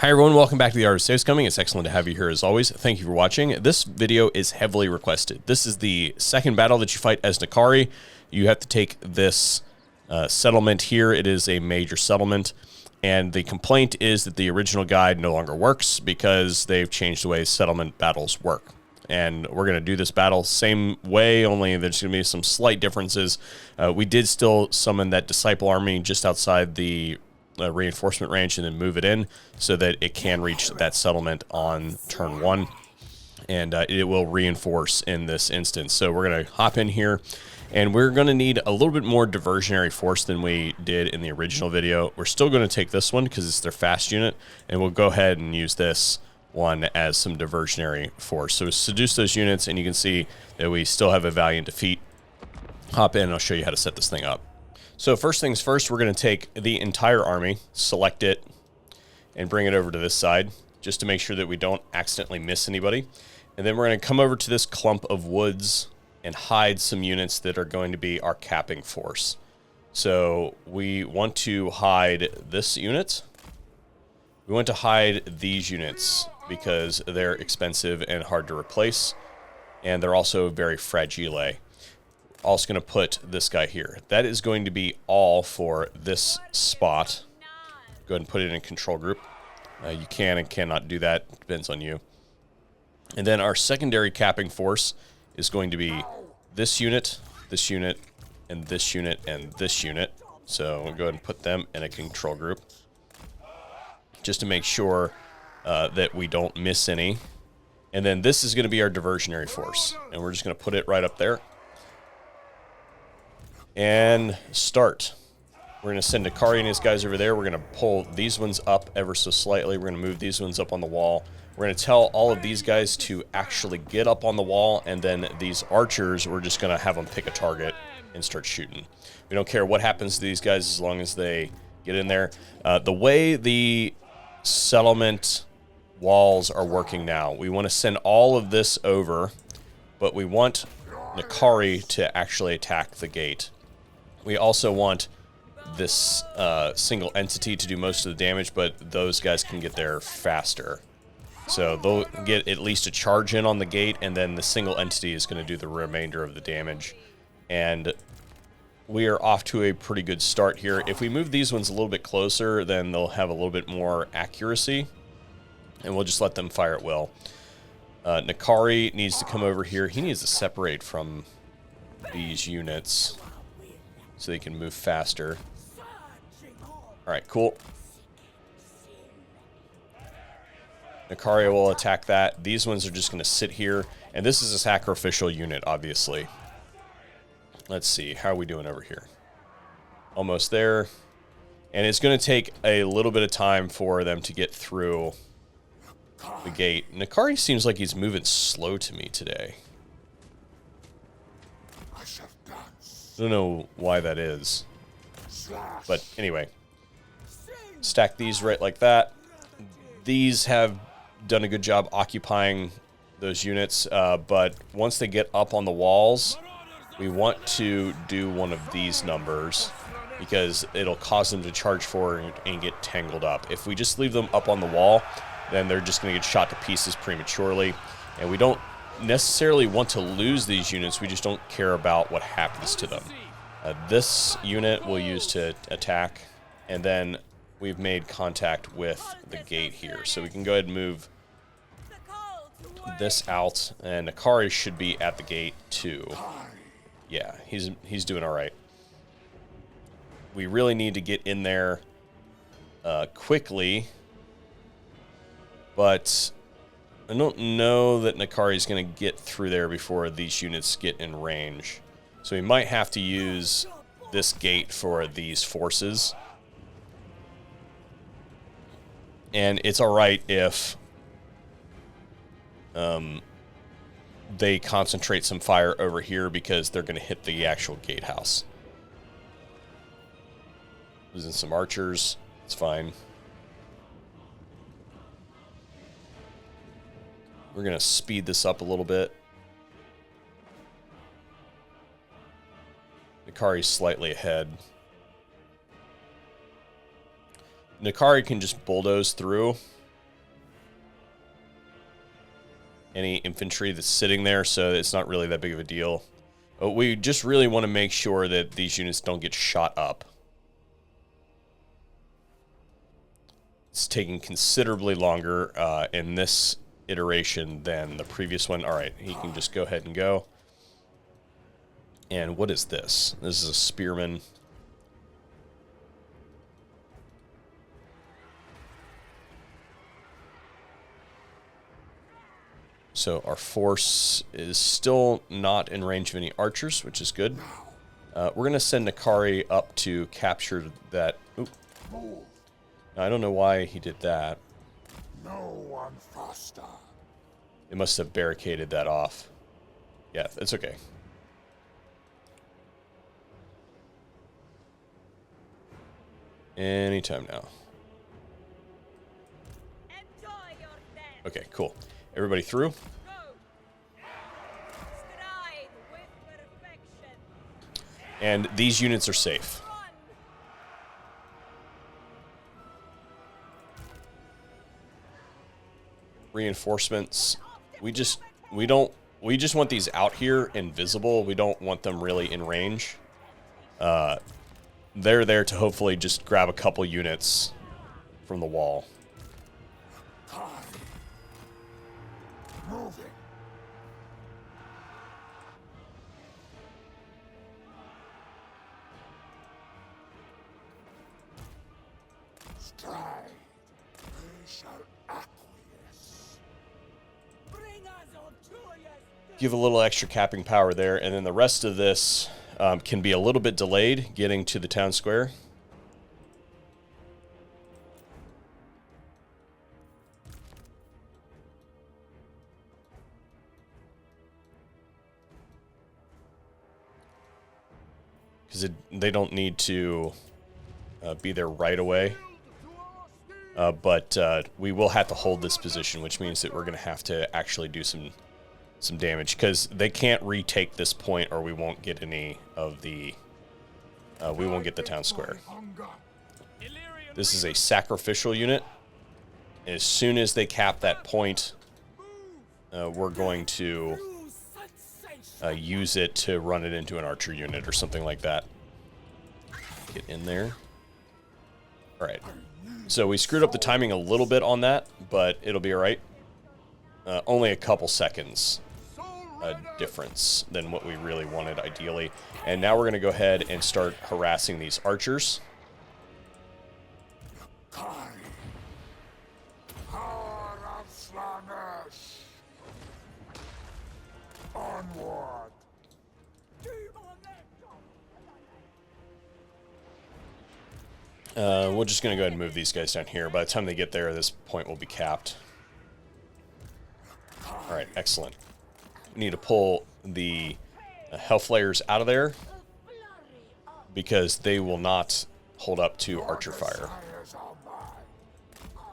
Hi everyone, welcome back to the Art of Scumming. It's excellent to have you here as always. Thank you for watching. This video is heavily requested. This is the second battle that you fight as Nakari. You have to take this settlement here. It is a major settlement, and the complaint is that the original guide no longer works because they've changed the way settlement battles work. And we're going to do this battle same way, only there's going to be some slight differences. We did still summon that disciple army just outside the reinforcement range and then move it in so that it can reach that settlement on turn one, and it will reinforce in this instance. So we're going to hop in here, and we're going to need a little bit more diversionary force than we did in the original video. We're still going to take this one because it's their fast unit, and we'll go ahead and use this one as some diversionary force. So seduce those units, and you can see that we still have a valiant defeat. Hop in and I'll show you how to set this thing up. So first things first, we're going to take the entire army, select it, and bring it over to this side, just to make sure that we don't accidentally miss anybody. And then we're going to come over to this clump of woods and hide some units that are going to be our capping force. So we want to hide this unit. We want to hide these units because they're expensive and hard to replace, and they're also very fragile. Also going to put this guy here. That is going to be all for this spot. Go ahead and put it in a control group. You can and cannot do that. Depends on you. And then our secondary capping force is going to be this unit, and this unit, and this unit. So we'll go ahead and put them in a control group, just to make sure that we don't miss any. And then this is going to be our diversionary force. And we're just going to put it right up there. And start. We're going to send Nakari and his guys over there. We're going to pull these ones up ever so slightly. We're going to move these ones up on the wall. We're going to tell all of these guys to actually get up on the wall, and then these archers, we're just going to have them pick a target and start shooting. We don't care what happens to these guys as long as they get in there. The way the settlement walls are working now, we want to send all of this over, but we want Nakari to actually attack the gate. We also want this single entity to do most of the damage, but those guys can get there faster. So they'll get at least a charge in on the gate, and then the single entity is going to do the remainder of the damage. And we are off to a pretty good start here. If we move these ones a little bit closer, then they'll have a little bit more accuracy, and we'll just let them fire at will. Nakari needs to come over here. He needs to separate from these units so they can move faster. Alright, cool. Nakari will attack that. These ones are just going to sit here. And this is a sacrificial unit, obviously. Let's see. How are we doing over here? Almost there. And it's going to take a little bit of time for them to get through the gate. Nakari seems like he's moving slow to me today. I don't know why that is. But anyway. Stack these right like that. These have done a good job occupying those units, but once they get up on the walls, we want to do one of these numbers because it'll cause them to charge forward and get tangled up. If we just leave them up on the wall, then they're just going to get shot to pieces prematurely, and we don't necessarily want to lose these units. We just don't care about what happens to them. This unit we'll use to attack, and then we've made contact with the gate here. So we can go ahead and move this out, and Nakari should be at the gate too. Yeah, he's doing all right. We really need to get in there quickly, but I don't know that Nakari is going to get through there before these units get in range. So we might have to use this gate for these forces. And it's alright if they concentrate some fire over here because they're going to hit the actual gatehouse. Losing some archers. It's fine. We're going to speed this up a little bit. Nakari's slightly ahead. Nakari can just bulldoze through any infantry that's sitting there, so it's not really that big of a deal. But we just really want to make sure that these units don't get shot up. It's taking considerably longer in this iteration than the previous one. All right, he can just go ahead and go. And what is this? This is a spearman. So our force is still not in range of any archers, which is good. We're going to send Nikari up to capture that. Oop. I don't know why he did that. No one faster. It must have barricaded that off. Yeah, it's okay. Anytime now. Okay, cool. Everybody through? And these units are safe. Reinforcements. We just want these out here invisible. We don't want them really in range. They're there to hopefully just grab a couple units from the wall. Moving. Stride. We shall acquiesce. Bring us on to your... Give a little extra capping power there, and then the rest of this can be a little bit delayed getting to the town square. Because they don't need to be there right away. But we will have to hold this position, which means that we're going to have to actually do some damage. Because they can't retake this point or we won't get any of the... we won't get the town square. This is a sacrificial unit. As soon as they cap that point, we're going to... use it to run it into an archer unit or something like that. Get in there. Alright. So we screwed up the timing a little bit on that, but it'll be alright. Only a couple seconds difference than what we really wanted ideally. And now we're going to go ahead and start harassing these archers. Power of Slaanesh. Onward. We're just going to go ahead and move these guys down here. By the time they get there, this point will be capped. Alright, excellent. We need to pull the Hellflayers out of there because they will not hold up to archer fire.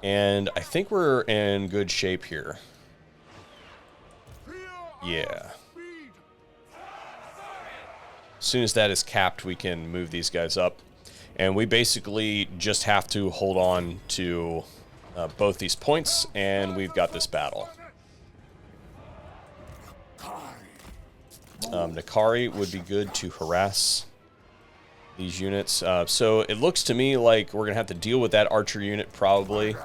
And I think we're in good shape here. Yeah. As soon as that is capped, we can move these guys up. And we basically just have to hold on to both these points, and we've got this battle. Nikari would be good to harass these units. So it looks to me like we're going to have to deal with that archer unit probably.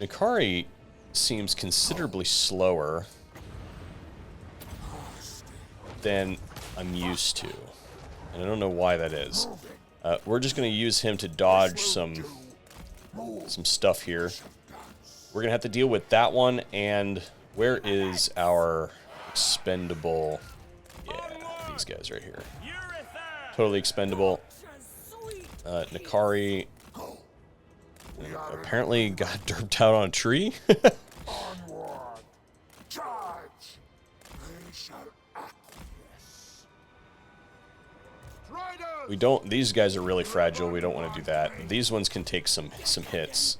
Nikari seems considerably slower than I'm used to. And I don't know why that is. We're just going to use him to dodge some stuff here. We're going to have to deal with that one, and where is our expendable... Yeah, these guys right here. Totally expendable. Nikari apparently got derped out on a tree. We don't... These guys are really fragile. We don't want to do that. These ones can take some hits.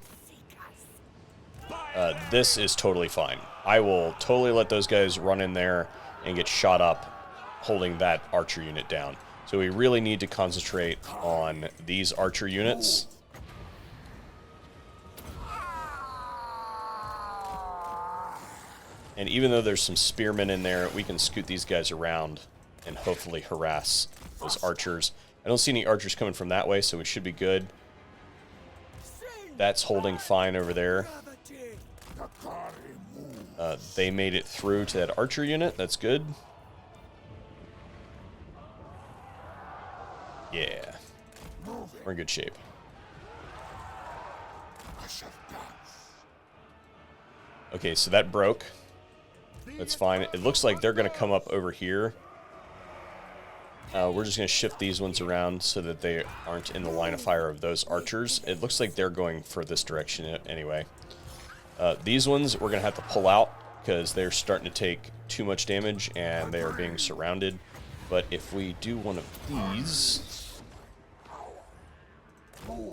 This is totally fine. I will totally let those guys run in there and get shot up holding that archer unit down. So we really need to concentrate on these archer units. And even though there's some spearmen in there, we can scoot these guys around and hopefully harass those archers. I don't see any archers coming from that way, so we should be good. That's holding fine over there. They made it through to that archer unit. That's good. Yeah. We're in good shape. Okay, so that broke. That's fine. It looks like they're going to come up over here. We're just going to shift these ones around so that they aren't in the line of fire of those archers. It looks like they're going for this direction anyway. These ones we're going to have to pull out because they're starting to take too much damage and they are being surrounded. But if we do one of these...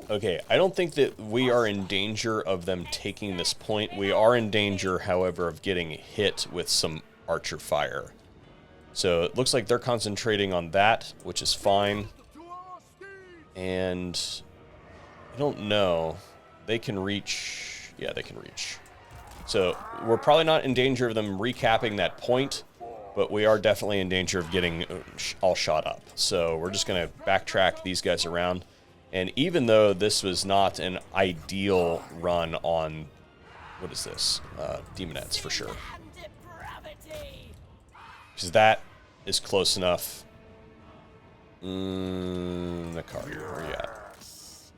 Okay, I don't think that we are in danger of them taking this point. We are in danger, however, of getting hit with some archer fire. So it looks like they're concentrating on that, which is fine. And I don't know. They can reach... Yeah, they can reach. So we're probably not in danger of them recapping that point, but we are definitely in danger of getting all shot up. So we're just going to backtrack these guys around. And even though this was not an ideal run on... What is this? Demonettes, for sure. Because that is close enough. Nakari, where you at?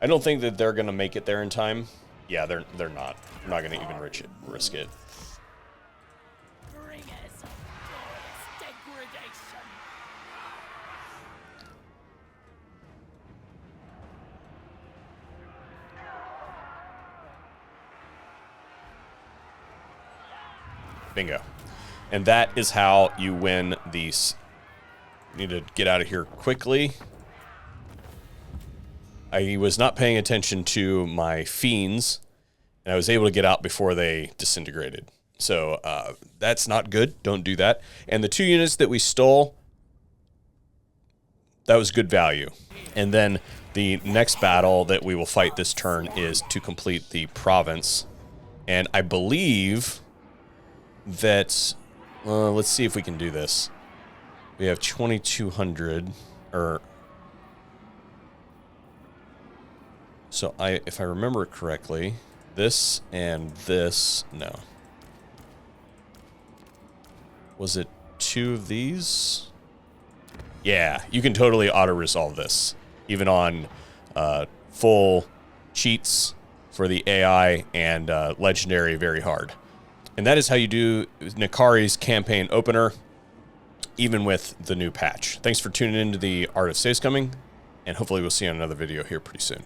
I don't think that they're going to make it there in time. Yeah, they're not. They're not going to even risk it. Bingo. And that is how you win these. Need to get out of here quickly. I was not paying attention to my fiends, and I was able to get out before they disintegrated. So that's not good. Don't do that. And the 2 units that we stole, that was good value. And then the next battle that we will fight this turn is to complete the province. And I believe that... let's see if we can do this. We have 2,200, or... So if I remember correctly, this and this... No. Was it 2 of these? Yeah, you can totally auto-resolve this. Even on full cheats for the AI and legendary very hard. And that is how you do Nakari's campaign opener, even with the new patch. Thanks for tuning into the Art of Scumming, and hopefully we'll see you on another video here pretty soon.